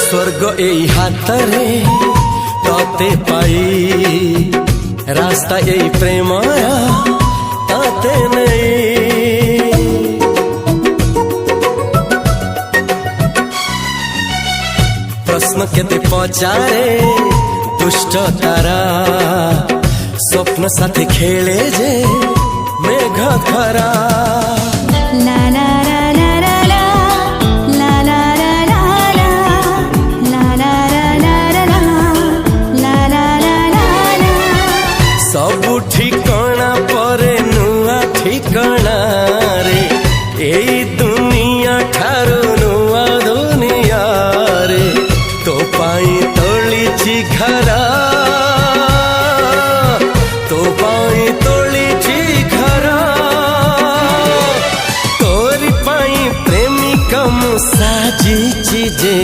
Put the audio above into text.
स्वर्ग एई हातरे तते पाई रास्ता एई प्रेमया ताते नहीं। प्रश्न केते पचारे दुष्ट तारा स्वप्न साथी खेले जे मेघ खरा। ला ला ला ला ला ला ला ला ला ला ला ला ला ला ला। सबु ठिकाना परे नुआ ठिकाना रे एई दुनिया ठारू नुआ दुनिया रे। तो पाई तोलिछि घरा तो पाई तोलिछि घरा तोरी पाई प्रेमिका मु साजिछि जे